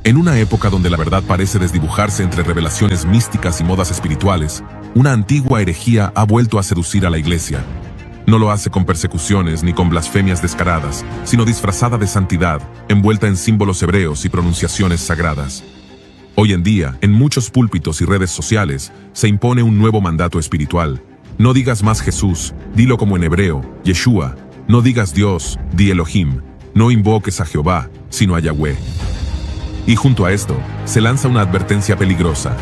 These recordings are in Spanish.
En una época donde la verdad parece desdibujarse entre revelaciones místicas y modas espirituales, una antigua herejía ha vuelto a seducir a la iglesia. No lo hace con persecuciones ni con blasfemias descaradas, sino disfrazada de santidad, envuelta en símbolos hebreos y pronunciaciones sagradas. Hoy en día, en muchos púlpitos y redes sociales, se impone un nuevo mandato espiritual. No digas más Jesús, dilo como en hebreo, Yeshua. No digas Dios, di Elohim. No invoques a Jehová, sino a Yahweh. Y junto a esto, se lanza una advertencia peligrosa.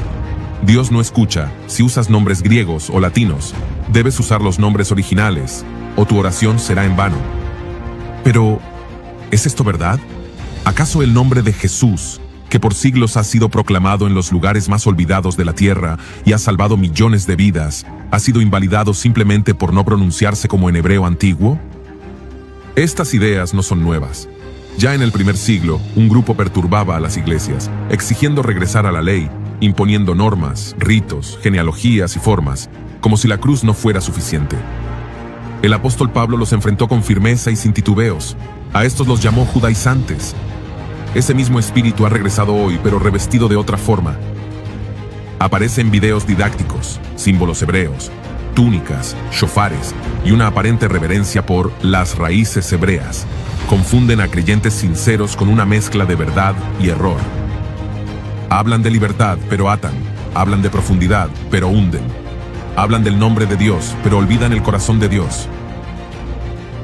Dios no escucha si usas nombres griegos o latinos. Debes usar los nombres originales, o tu oración será en vano. Pero, ¿es esto verdad? ¿Acaso el nombre de Jesús, que por siglos ha sido proclamado en los lugares más olvidados de la tierra y ha salvado millones de vidas, ha sido invalidado simplemente por no pronunciarse como en hebreo antiguo? Estas ideas no son nuevas. Ya en el primer siglo, un grupo perturbaba a las iglesias, exigiendo regresar a la ley, imponiendo normas, ritos, genealogías y formas, como si la cruz no fuera suficiente. El apóstol Pablo los enfrentó con firmeza y sin titubeos. A estos los llamó judaizantes. Ese mismo espíritu ha regresado hoy, pero revestido de otra forma. Aparece en videos didácticos, símbolos hebreos, túnicas, shofares y una aparente reverencia por las raíces hebreas. Confunden a creyentes sinceros con una mezcla de verdad y error. Hablan de libertad, pero atan. Hablan de profundidad, pero hunden. Hablan del nombre de Dios, pero olvidan el corazón de Dios.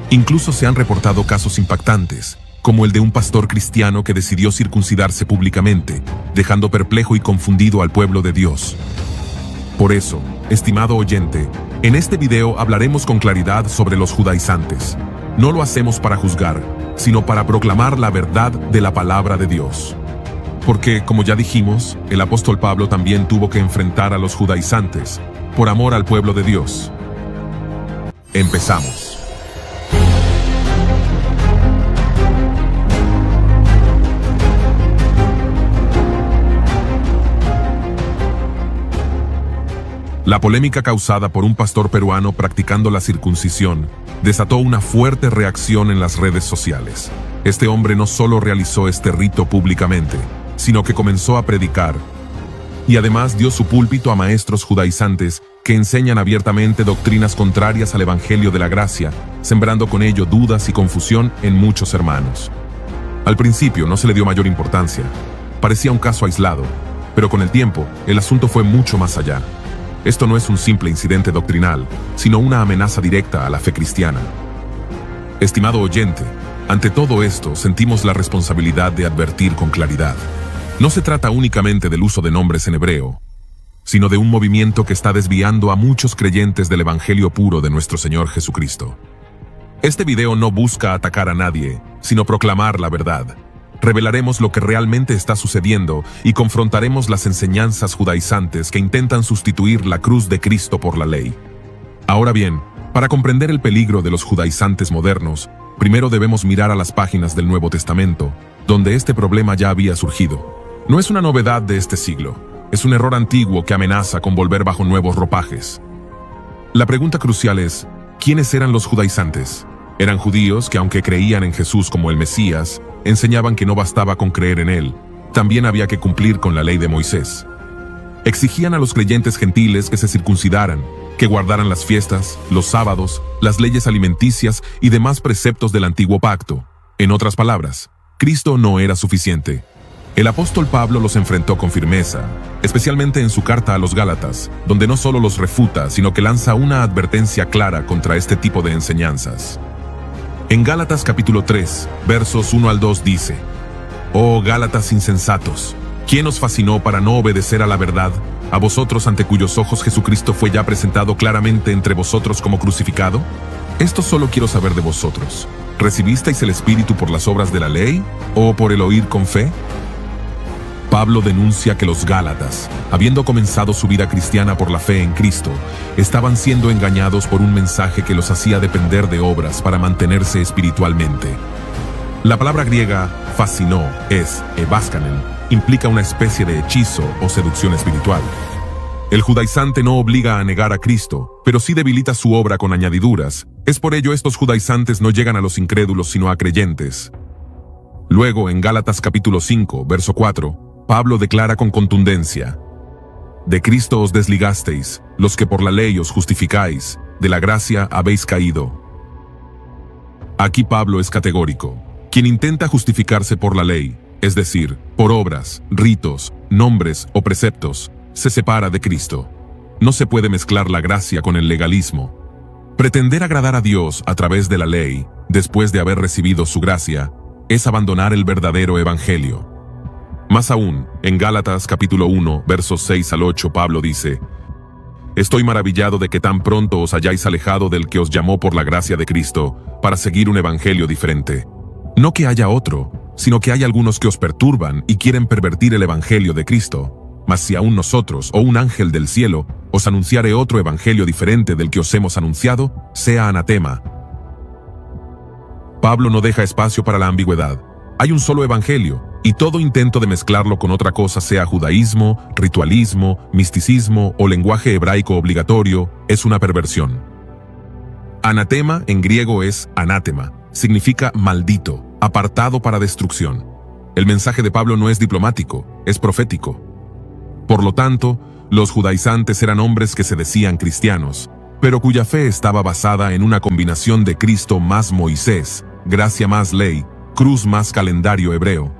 Incluso se han reportado casos impactantes, como el de un pastor cristiano que decidió circuncidarse públicamente, dejando perplejo y confundido al pueblo de Dios. Por eso, estimado oyente, en este video hablaremos con claridad sobre los judaizantes. No lo hacemos para juzgar, sino para proclamar la verdad de la palabra de Dios. Porque, como ya dijimos, el apóstol Pablo también tuvo que enfrentar a los judaizantes, por amor al pueblo de Dios. Empezamos. La polémica causada por un pastor peruano practicando la circuncisión desató una fuerte reacción en las redes sociales. Este hombre no solo realizó este rito públicamente, sino que comenzó a predicar, y además dio su púlpito a maestros judaizantes que enseñan abiertamente doctrinas contrarias al Evangelio de la Gracia, sembrando con ello dudas y confusión en muchos hermanos. Al principio no se le dio mayor importancia, parecía un caso aislado, pero con el tiempo el asunto fue mucho más allá. Esto no es un simple incidente doctrinal, sino una amenaza directa a la fe cristiana. Estimado oyente, ante todo esto sentimos la responsabilidad de advertir con claridad. No se trata únicamente del uso de nombres en hebreo, sino de un movimiento que está desviando a muchos creyentes del Evangelio puro de nuestro Señor Jesucristo. Este video no busca atacar a nadie, sino proclamar la verdad. Revelaremos lo que realmente está sucediendo y confrontaremos las enseñanzas judaizantes que intentan sustituir la cruz de Cristo por la ley. Ahora bien, para comprender el peligro de los judaizantes modernos, primero debemos mirar a las páginas del Nuevo Testamento, donde este problema ya había surgido. No es una novedad de este siglo, es un error antiguo que amenaza con volver bajo nuevos ropajes. La pregunta crucial es, ¿quiénes eran los judaizantes? Eran judíos que, aunque creían en Jesús como el Mesías, enseñaban que no bastaba con creer en él, también había que cumplir con la ley de Moisés. Exigían a los creyentes gentiles que se circuncidaran, que guardaran las fiestas, los sábados, las leyes alimenticias y demás preceptos del antiguo pacto. En otras palabras, Cristo no era suficiente. El apóstol Pablo los enfrentó con firmeza, especialmente en su carta a los Gálatas, donde no solo los refuta, sino que lanza una advertencia clara contra este tipo de enseñanzas. En Gálatas capítulo 3, versos 1 al 2 dice: «Oh Gálatas insensatos, ¿quién os fascinó para no obedecer a la verdad? A vosotros ante cuyos ojos Jesucristo fue ya presentado claramente entre vosotros como crucificado. Esto solo quiero saber de vosotros. ¿Recibisteis el Espíritu por las obras de la ley o por el oír con fe?» Pablo denuncia que los Gálatas, habiendo comenzado su vida cristiana por la fe en Cristo, estaban siendo engañados por un mensaje que los hacía depender de obras para mantenerse espiritualmente. La palabra griega fascinó es evaskanen, implica una especie de hechizo o seducción espiritual. El judaizante no obliga a negar a Cristo, pero sí debilita su obra con añadiduras. Es por ello estos judaizantes no llegan a los incrédulos sino a creyentes. Luego, en Gálatas capítulo 5, verso 4, Pablo declara con contundencia: de Cristo os desligasteis, los que por la ley os justificáis, de la gracia habéis caído. Aquí Pablo es categórico. Quien intenta justificarse por la ley, es decir, por obras, ritos, nombres o preceptos, se separa de Cristo. No se puede mezclar la gracia con el legalismo. Pretender agradar a Dios a través de la ley, después de haber recibido su gracia, es abandonar el verdadero evangelio. Más aún, en Gálatas capítulo 1, versos 6 al 8, Pablo dice: estoy maravillado de que tan pronto os hayáis alejado del que os llamó por la gracia de Cristo, para seguir un evangelio diferente. No que haya otro, sino que hay algunos que os perturban y quieren pervertir el evangelio de Cristo. Mas si aún nosotros o un ángel del cielo os anunciare otro evangelio diferente del que os hemos anunciado, sea anatema. Pablo no deja espacio para la ambigüedad. Hay un solo evangelio, y todo intento de mezclarlo con otra cosa, sea judaísmo, ritualismo, misticismo o lenguaje hebraico obligatorio, es una perversión. Anatema en griego es anátema, significa maldito, apartado para destrucción. El mensaje de Pablo no es diplomático, es profético. Por lo tanto, los judaizantes eran hombres que se decían cristianos, pero cuya fe estaba basada en una combinación de Cristo más Moisés, gracia más ley, cruz más calendario hebreo.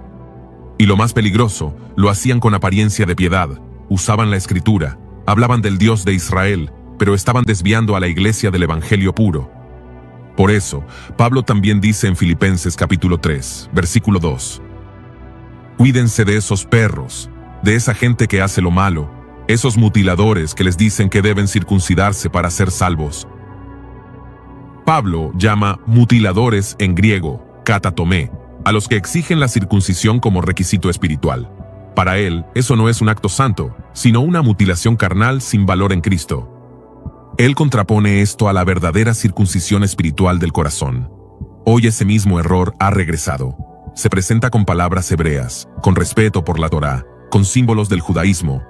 Y lo más peligroso, lo hacían con apariencia de piedad, usaban la escritura, hablaban del Dios de Israel, pero estaban desviando a la iglesia del evangelio puro. Por eso, Pablo también dice en Filipenses capítulo 3, versículo 2: cuídense de esos perros, de esa gente que hace lo malo, esos mutiladores que les dicen que deben circuncidarse para ser salvos. Pablo llama mutiladores en griego, katatomé, a los que exigen la circuncisión como requisito espiritual. Para él, eso no es un acto santo, sino una mutilación carnal sin valor en Cristo. Él contrapone esto a la verdadera circuncisión espiritual del corazón. Hoy ese mismo error ha regresado. Se presenta con palabras hebreas, con respeto por la Torá, con símbolos del judaísmo.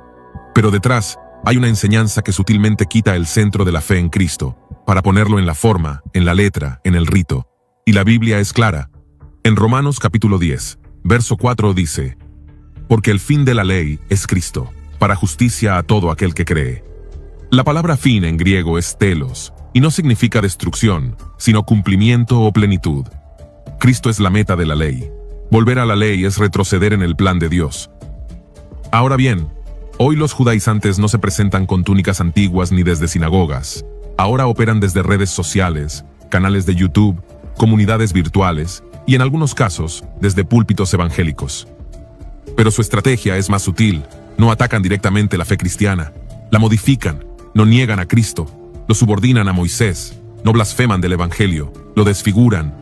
Pero detrás hay una enseñanza que sutilmente quita el centro de la fe en Cristo, para ponerlo en la forma, en la letra, en el rito. Y la Biblia es clara. En Romanos capítulo 10, verso 4 dice: porque el fin de la ley es Cristo, para justicia a todo aquel que cree. La palabra fin en griego es telos, y no significa destrucción, sino cumplimiento o plenitud. Cristo es la meta de la ley. Volver a la ley es retroceder en el plan de Dios. Ahora bien, hoy los judaizantes no se presentan con túnicas antiguas ni desde sinagogas. Ahora operan desde redes sociales, canales de YouTube, comunidades virtuales y en algunos casos desde púlpitos evangélicos. Pero su estrategia es más sutil. No atacan directamente la fe cristiana, la modifican, no niegan a Cristo, lo subordinan a Moisés, no blasfeman del evangelio, lo desfiguran.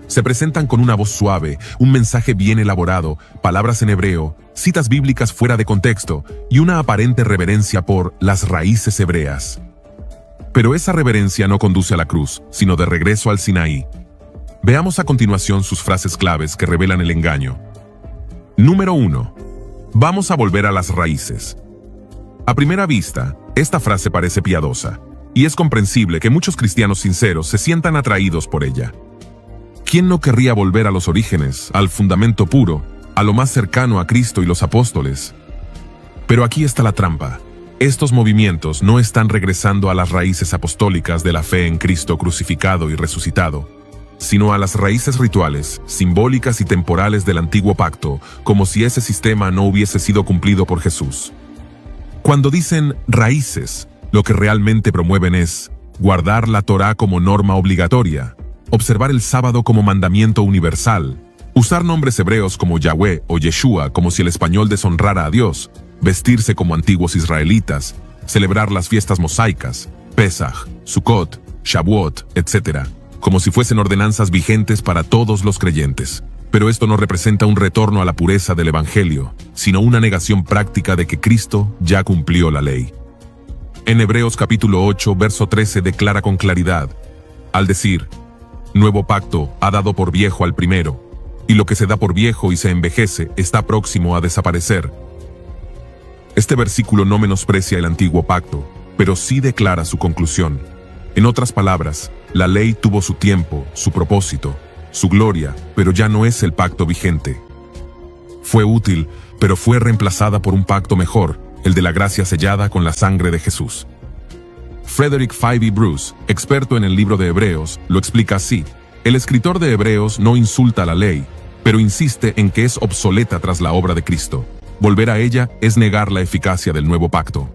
Se presentan con una voz suave, un mensaje bien elaborado, palabras en hebreo, citas bíblicas fuera de contexto y una aparente reverencia por las raíces hebreas. Pero esa reverencia no conduce a la cruz, sino de regreso al Sinaí. Veamos a continuación sus frases claves que revelan el engaño. Número 1. Vamos a volver a las raíces. A primera vista, esta frase parece piadosa, y es comprensible que muchos cristianos sinceros se sientan atraídos por ella. ¿Quién no querría volver a los orígenes, al fundamento puro, a lo más cercano a Cristo y los apóstoles? Pero aquí está la trampa. Estos movimientos no están regresando a las raíces apostólicas de la fe en Cristo crucificado y resucitado, sino a las raíces rituales, simbólicas y temporales del antiguo pacto, como si ese sistema no hubiese sido cumplido por Jesús. Cuando dicen raíces, lo que realmente promueven es guardar la Torá como norma obligatoria, observar el sábado como mandamiento universal, usar nombres hebreos como Yahweh o Yeshua como si el español deshonrara a Dios, vestirse como antiguos israelitas, celebrar las fiestas mosaicas, Pesaj, Sukkot, Shavuot, etc., como si fuesen ordenanzas vigentes para todos los creyentes. Pero esto no representa un retorno a la pureza del Evangelio, sino una negación práctica de que Cristo ya cumplió la ley. En Hebreos capítulo 8, verso 13 declara con claridad, al decir: nuevo pacto ha dado por viejo al primero, y lo que se da por viejo y se envejece está próximo a desaparecer. Este versículo no menosprecia el antiguo pacto, pero sí declara su conclusión. En otras palabras, la ley tuvo su tiempo, su propósito, su gloria, pero ya no es el pacto vigente. Fue útil, pero fue reemplazada por un pacto mejor, el de la gracia sellada con la sangre de Jesús. Frederick Fyvie Bruce, experto en el libro de Hebreos, lo explica así: el escritor de Hebreos no insulta a la ley, pero insiste en que es obsoleta tras la obra de Cristo. Volver a ella es negar la eficacia del nuevo pacto.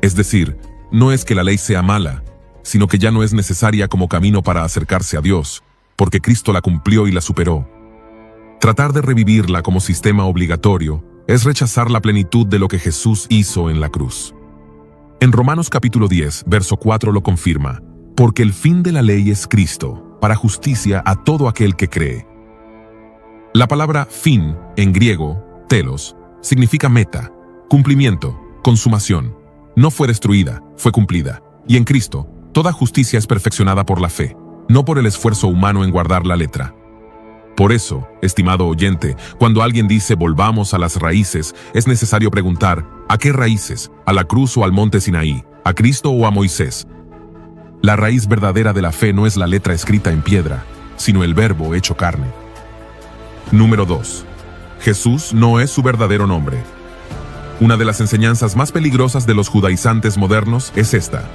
Es decir, no es que la ley sea mala, sino que ya no es necesaria como camino para acercarse a Dios, porque Cristo la cumplió y la superó. Tratar de revivirla como sistema obligatorio es rechazar la plenitud de lo que Jesús hizo en la cruz. En Romanos capítulo 10, verso 4 lo confirma: porque el fin de la ley es Cristo, para justicia a todo aquel que cree. La palabra fin, en griego, telos, significa meta, cumplimiento, consumación. No fue destruida, fue cumplida. Y en Cristo, toda justicia es perfeccionada por la fe, no por el esfuerzo humano en guardar la letra. Por eso, estimado oyente, cuando alguien dice volvamos a las raíces, es necesario preguntar: ¿a qué raíces? ¿A la cruz o al monte Sinaí? ¿A Cristo o a Moisés? La raíz verdadera de la fe no es la letra escrita en piedra, sino el verbo hecho carne. Número 2. Jesús no es su verdadero nombre. Una de las enseñanzas más peligrosas de los judaizantes modernos es esta: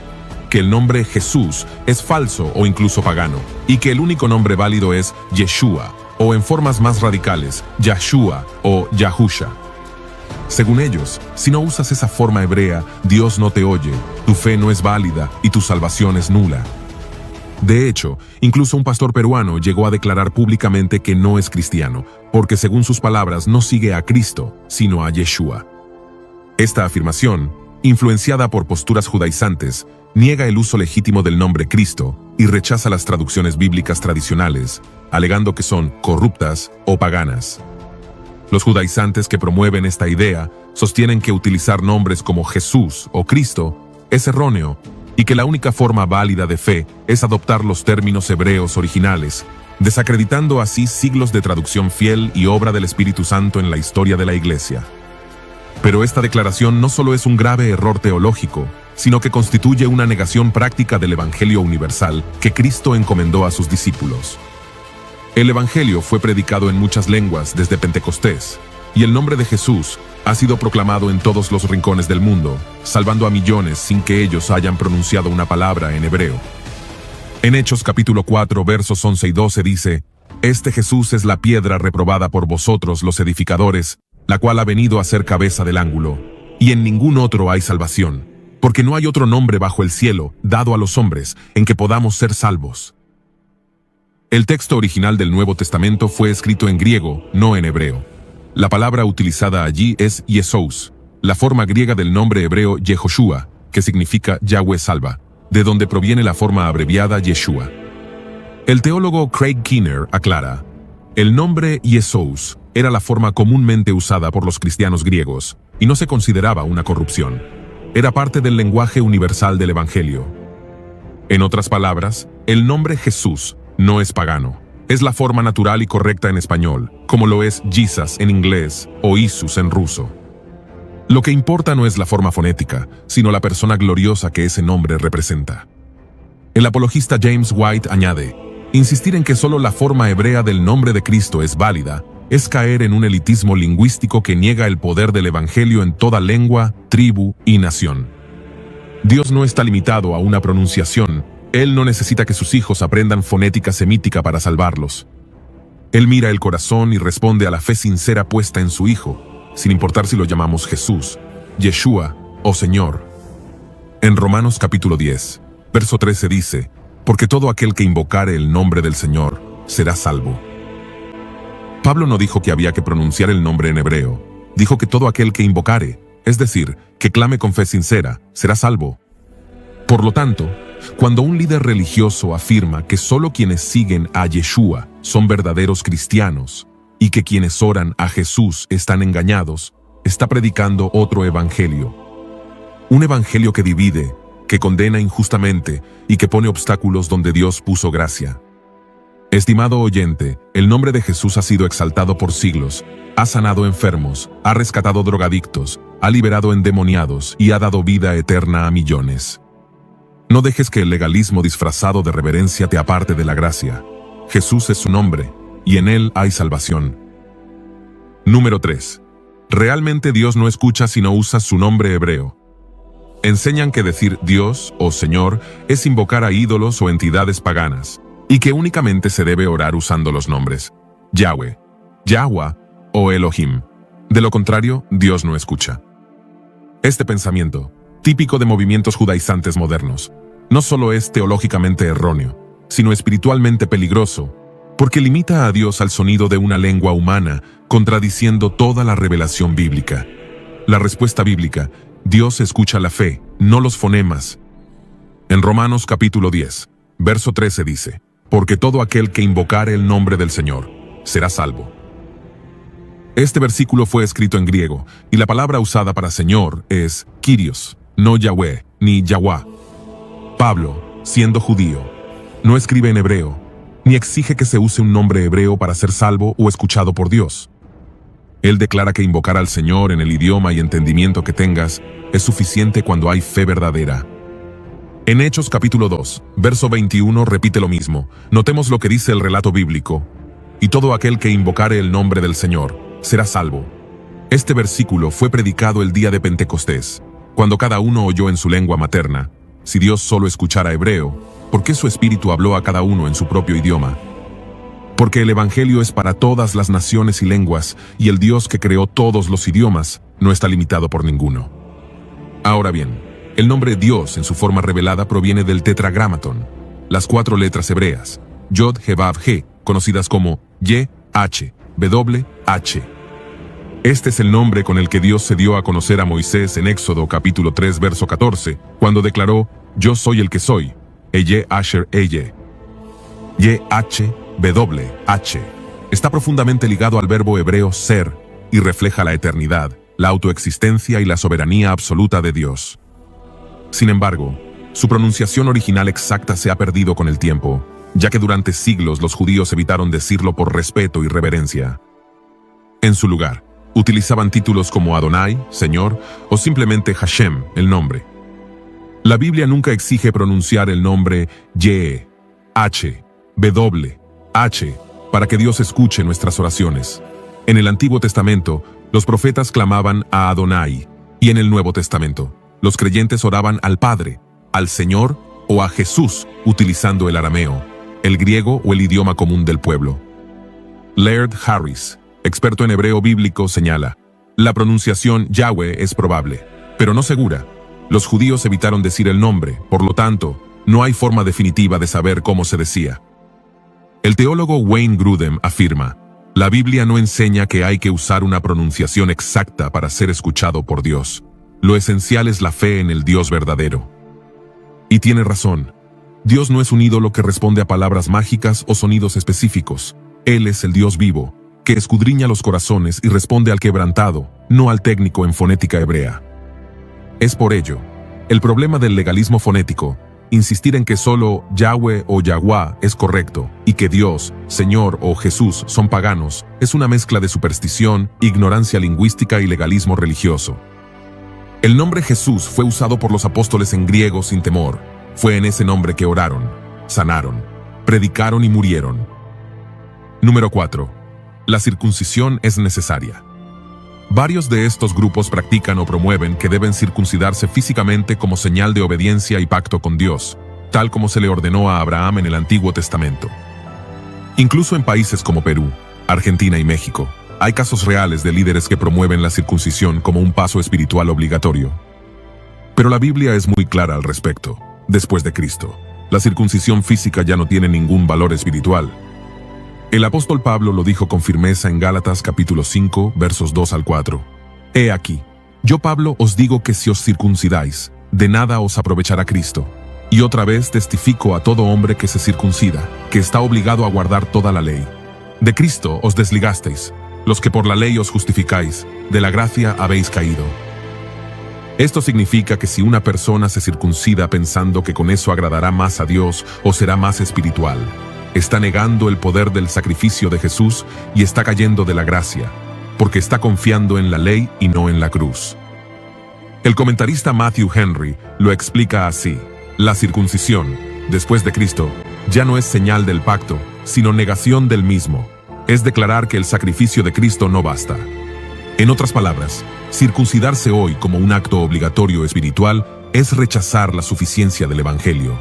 que el nombre Jesús es falso o incluso pagano, y que el único nombre válido es Yeshua, o en formas más radicales, Yahshua o Yahusha. Según ellos, si no usas esa forma hebrea, Dios no te oye, tu fe no es válida y tu salvación es nula. De hecho, incluso un pastor peruano llegó a declarar públicamente que no es cristiano, porque según sus palabras no sigue a Cristo, sino a Yeshua. Esta afirmación, influenciada por posturas judaizantes, niega el uso legítimo del nombre Cristo y rechaza las traducciones bíblicas tradicionales, alegando que son corruptas o paganas. Los judaizantes que promueven esta idea sostienen que utilizar nombres como Jesús o Cristo es erróneo y que la única forma válida de fe es adoptar los términos hebreos originales, desacreditando así siglos de traducción fiel y obra del Espíritu Santo en la historia de la Iglesia. Pero esta declaración no solo es un grave error teológico, sino que constituye una negación práctica del Evangelio universal que Cristo encomendó a sus discípulos. El Evangelio fue predicado en muchas lenguas desde Pentecostés, y el nombre de Jesús ha sido proclamado en todos los rincones del mundo, salvando a millones sin que ellos hayan pronunciado una palabra en hebreo. En Hechos capítulo 4, versos 11 y 12 dice: Este Jesús es la piedra reprobada por vosotros los edificadores, la cual ha venido a ser cabeza del ángulo, y en ningún otro hay salvación, porque no hay otro nombre bajo el cielo dado a los hombres en que podamos ser salvos. El texto original del Nuevo Testamento fue escrito en griego, no en hebreo. La palabra utilizada allí es Yesous, la forma griega del nombre hebreo Yehoshua, que significa Yahweh salva, de donde proviene la forma abreviada Yeshua. El teólogo Craig Keener aclara: el nombre Yesous era la forma comúnmente usada por los cristianos griegos, y no se consideraba una corrupción. Era parte del lenguaje universal del Evangelio. En otras palabras, el nombre Jesús no es pagano. Es la forma natural y correcta en español, como lo es Jesus en inglés o Isus en ruso. Lo que importa no es la forma fonética, sino la persona gloriosa que ese nombre representa. El apologista James White añade: insistir en que solo la forma hebrea del nombre de Cristo es válida es caer en un elitismo lingüístico que niega el poder del Evangelio en toda lengua, tribu y nación. Dios no está limitado a una pronunciación. Él no necesita que sus hijos aprendan fonética semítica para salvarlos. Él mira el corazón y responde a la fe sincera puesta en su Hijo, sin importar si lo llamamos Jesús, Yeshua o Señor. En Romanos capítulo 10, verso 13 dice: porque todo aquel que invocare el nombre del Señor será salvo. Pablo no dijo que había que pronunciar el nombre en hebreo, dijo que todo aquel que invocare, es decir, que clame con fe sincera, será salvo. Por lo tanto, cuando un líder religioso afirma que solo quienes siguen a Yeshua son verdaderos cristianos y que quienes oran a Jesús están engañados, está predicando otro evangelio. Un evangelio que divide, que condena injustamente y que pone obstáculos donde Dios puso gracia. Estimado oyente, el nombre de Jesús ha sido exaltado por siglos, ha sanado enfermos, ha rescatado drogadictos, ha liberado endemoniados y ha dado vida eterna a millones. No dejes que el legalismo disfrazado de reverencia te aparte de la gracia. Jesús es su nombre, y en él hay salvación. Número 3. Realmente Dios no escucha si no usa su nombre hebreo. Enseñan que decir Dios o Señor es invocar a ídolos o entidades paganas, y que únicamente se debe orar usando los nombres Yahweh, Yahweh o Elohim. De lo contrario, Dios no escucha. Este pensamiento, típico de movimientos judaizantes modernos, no solo es teológicamente erróneo, sino espiritualmente peligroso, porque limita a Dios al sonido de una lengua humana, contradiciendo toda la revelación bíblica. La respuesta bíblica: Dios escucha la fe, no los fonemas. En Romanos capítulo 10, verso 13 dice: porque todo aquel que invocare el nombre del Señor será salvo. Este versículo fue escrito en griego, y la palabra usada para Señor es Kyrios, no Yahweh ni Yahweh. Pablo, siendo judío, no escribe en hebreo, ni exige que se use un nombre hebreo para ser salvo o escuchado por Dios. Él declara que invocar al Señor en el idioma y entendimiento que tengas es suficiente cuando hay fe verdadera. En Hechos capítulo 2, verso 21 repite lo mismo. Notemos lo que dice el relato bíblico: y todo aquel que invocare el nombre del Señor será salvo. Este versículo fue predicado el día de Pentecostés, cuando cada uno oyó en su lengua materna. Si Dios solo escuchara hebreo, ¿por qué su Espíritu habló a cada uno en su propio idioma? Porque el Evangelio es para todas las naciones y lenguas, y el Dios que creó todos los idiomas no está limitado por ninguno. Ahora bien, el nombre Dios en su forma revelada proviene del tetragramatón, las 4 letras hebreas, Yod, He, Vav, He, conocidas como Ye, H, W, H. Este es el nombre con el que Dios se dio a conocer a Moisés en Éxodo capítulo 3, verso 14, cuando declaró: yo soy el que soy, Eye Asher Eye. Ye, H, W, H. Está profundamente ligado al verbo hebreo ser, y refleja la eternidad, la autoexistencia y la soberanía absoluta de Dios. Sin embargo, su pronunciación original exacta se ha perdido con el tiempo, ya que durante siglos los judíos evitaron decirlo por respeto y reverencia. En su lugar, utilizaban títulos como Adonai, Señor, o simplemente Hashem, el nombre. La Biblia nunca exige pronunciar el nombre Ye, H, W, H, para que Dios escuche nuestras oraciones. En el Antiguo Testamento, los profetas clamaban a Adonai, y en el Nuevo Testamento, los creyentes oraban al Padre, al Señor o a Jesús, utilizando el arameo, el griego o el idioma común del pueblo. Laird Harris, experto en hebreo bíblico, señala: la pronunciación Yahweh es probable, pero no segura. Los judíos evitaron decir el nombre, por lo tanto, no hay forma definitiva de saber cómo se decía. El teólogo Wayne Grudem afirma: la Biblia no enseña que hay que usar una pronunciación exacta para ser escuchado por Dios. Lo esencial es la fe en el Dios verdadero. Y tiene razón. Dios no es un ídolo que responde a palabras mágicas o sonidos específicos. Él es el Dios vivo, que escudriña los corazones y responde al quebrantado, no al técnico en fonética hebrea. Es por ello, el problema del legalismo fonético, insistir en que solo Yahweh o Yahweh es correcto, y que Dios, Señor o Jesús son paganos, es una mezcla de superstición, ignorancia lingüística y legalismo religioso. El nombre Jesús fue usado por los apóstoles en griego sin temor. Fue en ese nombre que oraron, sanaron, predicaron y murieron. Número 4. La circuncisión es necesaria. Varios de estos grupos practican o promueven que deben circuncidarse físicamente como señal de obediencia y pacto con Dios, tal como se le ordenó a Abraham en el Antiguo Testamento. Incluso en países como Perú, Argentina y México, hay casos reales de líderes que promueven la circuncisión como un paso espiritual obligatorio. Pero la Biblia es muy clara al respecto. Después de Cristo, la circuncisión física ya no tiene ningún valor espiritual. El apóstol Pablo lo dijo con firmeza en Gálatas capítulo 5, versos 2 al 4. He aquí, yo Pablo os digo que si os circuncidáis, de nada os aprovechará Cristo. Y otra vez testifico a todo hombre que se circuncida, que está obligado a guardar toda la ley. De Cristo os desligasteis, los que por la ley os justificáis, de la gracia habéis caído. Esto significa que si una persona se circuncida pensando que con eso agradará más a Dios o será más espiritual, está negando el poder del sacrificio de Jesús y está cayendo de la gracia, porque está confiando en la ley y no en la cruz. El comentarista Matthew Henry lo explica así: la circuncisión, después de Cristo, ya no es señal del pacto, sino negación del mismo. Es declarar que el sacrificio de Cristo no basta. En otras palabras, circuncidarse hoy como un acto obligatorio espiritual es rechazar la suficiencia del Evangelio.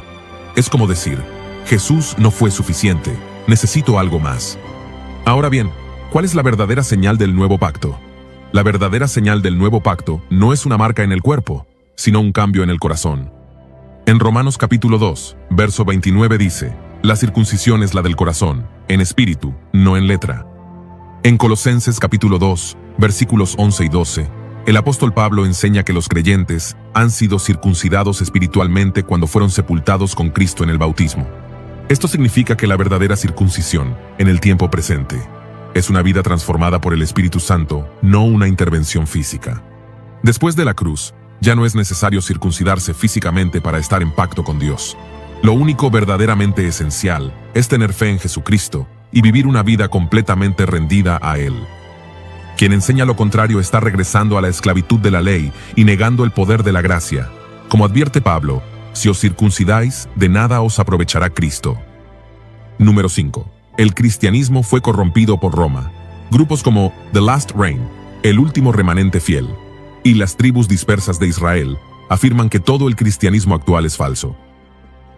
Es como decir, Jesús no fue suficiente, necesito algo más. Ahora bien, ¿cuál es la verdadera señal del nuevo pacto? La verdadera señal del nuevo pacto no es una marca en el cuerpo, sino un cambio en el corazón. En Romanos capítulo 2, verso 29 dice, la circuncisión es la del corazón, en espíritu, no en letra. En Colosenses capítulo 2, versículos 11 y 12, el apóstol Pablo enseña que los creyentes han sido circuncidados espiritualmente cuando fueron sepultados con Cristo en el bautismo. Esto significa que la verdadera circuncisión, en el tiempo presente, es una vida transformada por el Espíritu Santo, no una intervención física. Después de la cruz, ya no es necesario circuncidarse físicamente para estar en pacto con Dios. Lo único verdaderamente esencial es tener fe en Jesucristo y vivir una vida completamente rendida a Él. Quien enseña lo contrario está regresando a la esclavitud de la ley y negando el poder de la gracia. Como advierte Pablo, si os circuncidáis, de nada os aprovechará Cristo. Número 5. El cristianismo fue corrompido por Roma. Grupos como The Last Reign, el último remanente fiel, y las tribus dispersas de Israel afirman que todo el cristianismo actual es falso.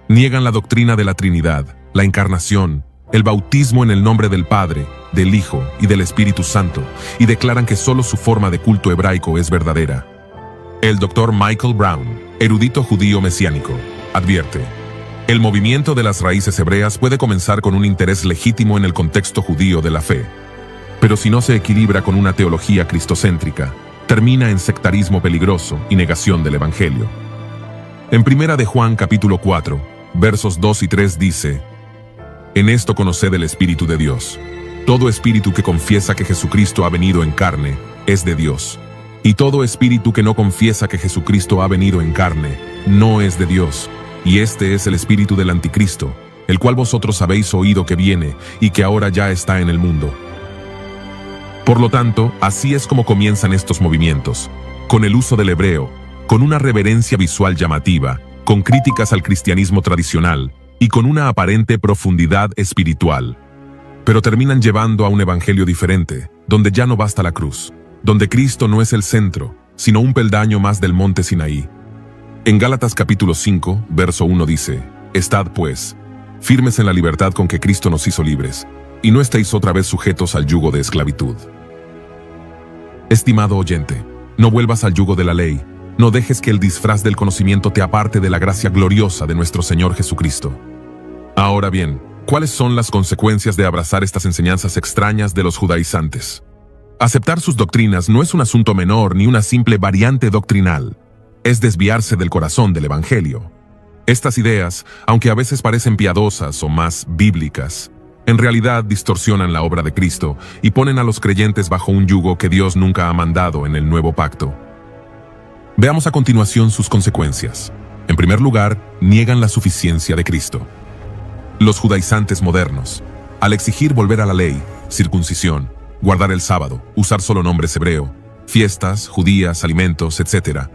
Niegan la doctrina de la Trinidad, la encarnación, el bautismo en el nombre del Padre, del Hijo y del Espíritu Santo, y declaran que solo su forma de culto hebraico es verdadera. El Dr. Michael Brown, erudito judío mesiánico, advierte: el movimiento de las raíces hebreas puede comenzar con un interés legítimo en el contexto judío de la fe, pero si no se equilibra con una teología cristocéntrica, termina en sectarismo peligroso y negación del Evangelio. En 1 de Juan capítulo 4, versos 2 y 3 dice: en esto conoced el Espíritu de Dios. Todo espíritu que confiesa que Jesucristo ha venido en carne es de Dios. Y todo espíritu que no confiesa que Jesucristo ha venido en carne no es de Dios. Y este es el espíritu del anticristo, el cual vosotros habéis oído que viene y que ahora ya está en el mundo. Por lo tanto, así es como comienzan estos movimientos, con el uso del hebreo, con una reverencia visual llamativa, con críticas al cristianismo tradicional y con una aparente profundidad espiritual. Pero terminan llevando a un evangelio diferente, donde ya no basta la cruz, donde Cristo no es el centro, sino un peldaño más del monte Sinaí. En Gálatas capítulo 5, verso 1 dice: estad, pues, firmes en la libertad con que Cristo nos hizo libres, y no estéis otra vez sujetos al yugo de esclavitud. Estimado oyente, no vuelvas al yugo de la ley, no dejes que el disfraz del conocimiento te aparte de la gracia gloriosa de nuestro Señor Jesucristo. Ahora bien, ¿cuáles son las consecuencias de abrazar estas enseñanzas extrañas de los judaizantes? Aceptar sus doctrinas no es un asunto menor ni una simple variante doctrinal. Es desviarse del corazón del Evangelio. Estas ideas, aunque a veces parecen piadosas o más bíblicas, en realidad distorsionan la obra de Cristo y ponen a los creyentes bajo un yugo que Dios nunca ha mandado en el nuevo pacto. Veamos a continuación sus consecuencias. En primer lugar, niegan la suficiencia de Cristo. Los judaizantes modernos, al exigir volver a la ley, circuncisión, guardar el sábado, usar solo nombres hebreo, fiestas, judías, alimentos, etc.,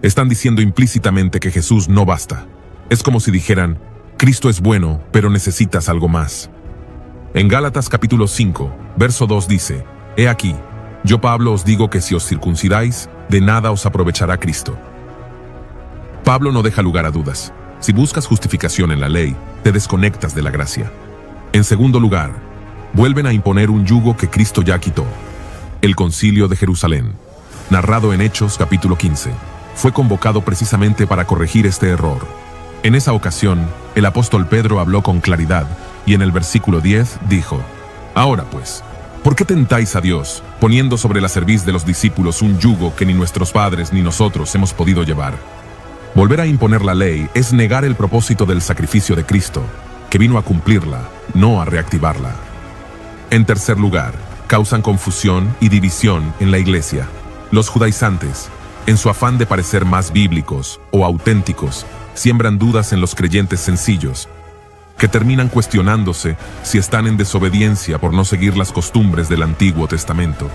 están diciendo implícitamente que Jesús no basta. Es como si dijeran: Cristo es bueno, pero necesitas algo más. En Gálatas capítulo 5, verso 2 dice: he aquí, yo Pablo os digo que si os circuncidáis, de nada os aprovechará Cristo. Pablo no deja lugar a dudas. Si buscas justificación en la ley, te desconectas de la gracia. En segundo lugar, vuelven a imponer un yugo que Cristo ya quitó. El Concilio de Jerusalén, narrado en Hechos capítulo 15, fue convocado precisamente para corregir este error. En esa ocasión, el apóstol Pedro habló con claridad y en el versículo 10 dijo: ahora pues, ¿por qué tentáis a Dios, poniendo sobre la cerviz de los discípulos un yugo que ni nuestros padres ni nosotros hemos podido llevar? Volver a imponer la ley es negar el propósito del sacrificio de Cristo, que vino a cumplirla, no a reactivarla. En tercer lugar, causan confusión y división en la iglesia. Los judaizantes, en su afán de parecer más bíblicos o auténticos, siembran dudas en los creyentes sencillos, que terminan cuestionándose si están en desobediencia por no seguir las costumbres del Antiguo Testamento.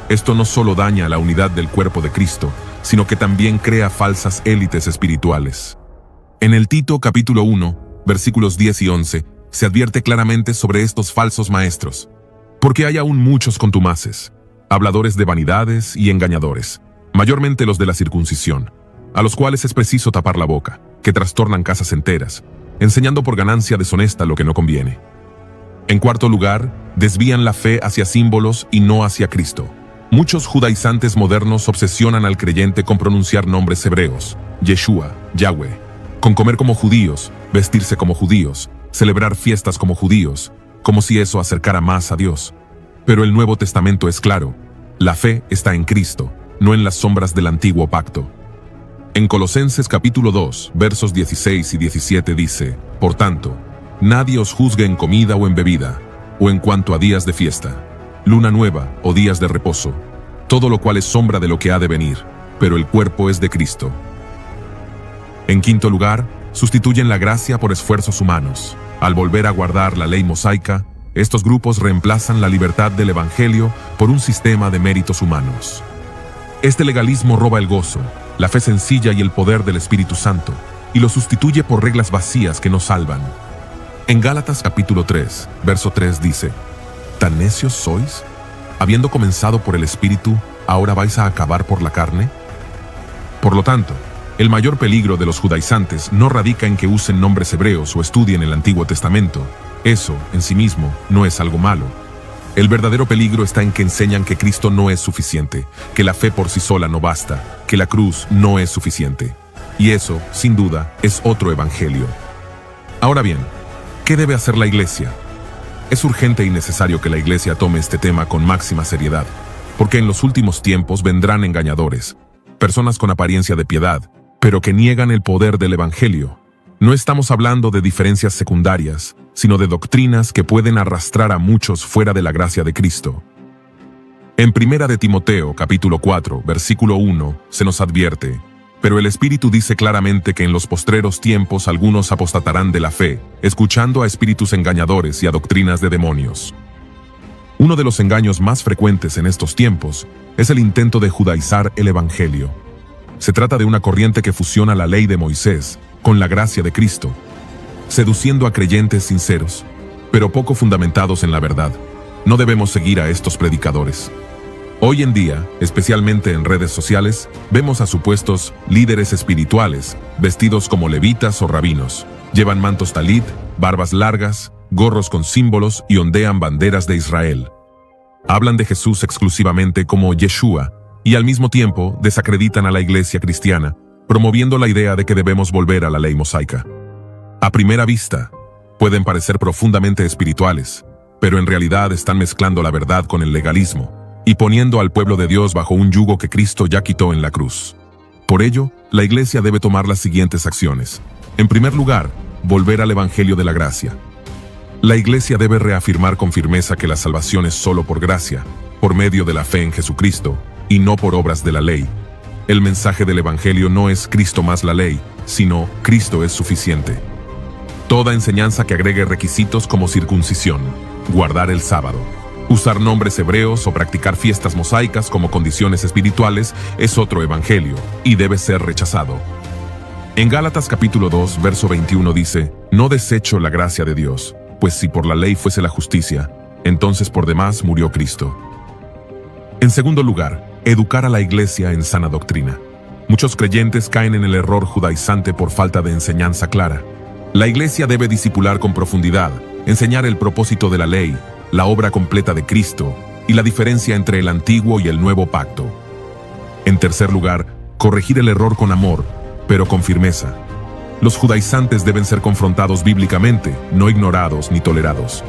Esto no solo daña la unidad del cuerpo de Cristo, sino que también crea falsas élites espirituales. En el Tito capítulo 1, versículos 10 y 11, se advierte claramente sobre estos falsos maestros. Porque hay aún muchos contumaces, habladores de vanidades y engañadores, mayormente los de la circuncisión, a los cuales es preciso tapar la boca, que trastornan casas enteras, enseñando por ganancia deshonesta lo que no conviene. En cuarto lugar, desvían la fe hacia símbolos y no hacia Cristo. Muchos judaizantes modernos obsesionan al creyente con pronunciar nombres hebreos, Yeshua, Yahweh, con comer como judíos, vestirse como judíos, celebrar fiestas como judíos, como si eso acercara más a Dios. Pero el Nuevo Testamento es claro: la fe está en Cristo, no en las sombras del antiguo pacto. En Colosenses capítulo 2, versos 16 y 17 dice: Por tanto, nadie os juzgue en comida o en bebida, o en cuanto a días de fiesta, luna nueva o días de reposo, todo lo cual es sombra de lo que ha de venir, pero el cuerpo es de Cristo. En quinto lugar, sustituyen la gracia por esfuerzos humanos. Al volver a guardar la ley mosaica, estos grupos reemplazan la libertad del Evangelio por un sistema de méritos humanos. Este legalismo roba el gozo, la fe sencilla y el poder del Espíritu Santo, y lo sustituye por reglas vacías que no salvan. En Gálatas capítulo 3, verso 3 dice: ¿Tan necios sois? Habiendo comenzado por el Espíritu, ¿ahora vais a acabar por la carne? Por lo tanto, el mayor peligro de los judaizantes no radica en que usen nombres hebreos o estudien el Antiguo Testamento. Eso, en sí mismo, no es algo malo. El verdadero peligro está en que enseñan que Cristo no es suficiente, que la fe por sí sola no basta, que la cruz no es suficiente. Y eso, sin duda, es otro evangelio. Ahora bien, ¿qué debe hacer la Iglesia? Es urgente y necesario que la Iglesia tome este tema con máxima seriedad, porque en los últimos tiempos vendrán engañadores, personas con apariencia de piedad, pero que niegan el poder del Evangelio. No estamos hablando de diferencias secundarias, sino de doctrinas que pueden arrastrar a muchos fuera de la gracia de Cristo. En 1 de Timoteo, capítulo 4, versículo 1, se nos advierte: pero el Espíritu dice claramente que en los postreros tiempos algunos apostatarán de la fe, escuchando a espíritus engañadores y a doctrinas de demonios. Uno de los engaños más frecuentes en estos tiempos es el intento de judaizar el Evangelio. Se trata de una corriente que fusiona la ley de Moisés con la gracia de Cristo, seduciendo a creyentes sinceros, pero poco fundamentados en la verdad. No debemos seguir a estos predicadores. Hoy en día, especialmente en redes sociales, vemos a supuestos líderes espirituales, vestidos como levitas o rabinos. Llevan mantos talit, barbas largas, gorros con símbolos y ondean banderas de Israel. Hablan de Jesús exclusivamente como Yeshua, y al mismo tiempo desacreditan a la iglesia cristiana, promoviendo la idea de que debemos volver a la ley mosaica. A primera vista, pueden parecer profundamente espirituales, pero en realidad están mezclando la verdad con el legalismo y poniendo al pueblo de Dios bajo un yugo que Cristo ya quitó en la cruz. Por ello, la iglesia debe tomar las siguientes acciones. En primer lugar, volver al Evangelio de la gracia. La iglesia debe reafirmar con firmeza que la salvación es solo por gracia, por medio de la fe en Jesucristo, y no por obras de la ley. El mensaje del Evangelio no es Cristo más la ley, sino Cristo es suficiente. Toda enseñanza que agregue requisitos como circuncisión, guardar el sábado, usar nombres hebreos o practicar fiestas mosaicas como condiciones espirituales es otro evangelio y debe ser rechazado. En Gálatas capítulo 2, verso 21 dice: no desecho la gracia de Dios, pues si por la ley fuese la justicia, entonces por demás murió Cristo. En segundo lugar, educar a la iglesia en sana doctrina. Muchos creyentes caen en el error judaizante por falta de enseñanza clara. La iglesia debe discipular con profundidad, enseñar el propósito de la ley, la obra completa de Cristo y la diferencia entre el antiguo y el nuevo pacto. En tercer lugar, corregir el error con amor, pero con firmeza. Los judaizantes deben ser confrontados bíblicamente, no ignorados ni tolerados.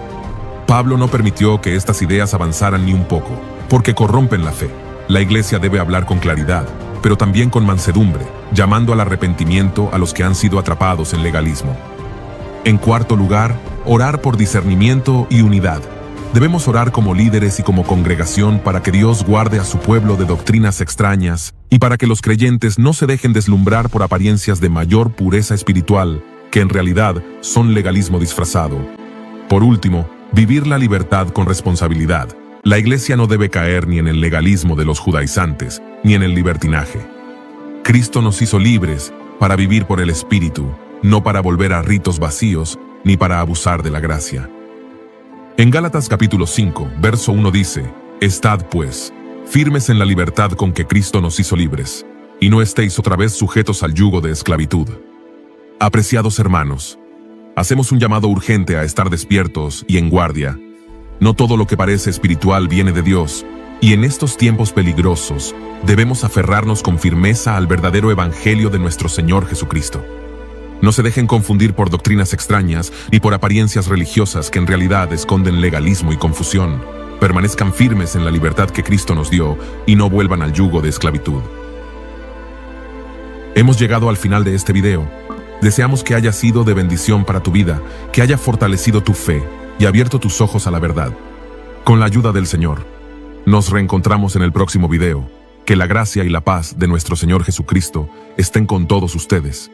Pablo no permitió que estas ideas avanzaran ni un poco, porque corrompen la fe. La iglesia debe hablar con claridad, pero también con mansedumbre, llamando al arrepentimiento a los que han sido atrapados en legalismo. En cuarto lugar, orar por discernimiento y unidad. Debemos orar como líderes y como congregación para que Dios guarde a su pueblo de doctrinas extrañas y para que los creyentes no se dejen deslumbrar por apariencias de mayor pureza espiritual, que en realidad son legalismo disfrazado. Por último, vivir la libertad con responsabilidad. La iglesia no debe caer ni en el legalismo de los judaizantes, ni en el libertinaje. Cristo nos hizo libres para vivir por el Espíritu, no para volver a ritos vacíos ni para abusar de la gracia. En Gálatas capítulo 5, verso 1 dice: Estad, pues, firmes en la libertad con que Cristo nos hizo libres, y no estéis otra vez sujetos al yugo de esclavitud. Apreciados hermanos, hacemos un llamado urgente a estar despiertos y en guardia. No todo lo que parece espiritual viene de Dios, y en estos tiempos peligrosos debemos aferrarnos con firmeza al verdadero evangelio de nuestro Señor Jesucristo. No se dejen confundir por doctrinas extrañas ni por apariencias religiosas que en realidad esconden legalismo y confusión. Permanezcan firmes en la libertad que Cristo nos dio y no vuelvan al yugo de esclavitud. Hemos llegado al final de este video. Deseamos que haya sido de bendición para tu vida, que haya fortalecido tu fe y abierto tus ojos a la verdad. Con la ayuda del Señor, nos reencontramos en el próximo video. Que la gracia y la paz de nuestro Señor Jesucristo estén con todos ustedes.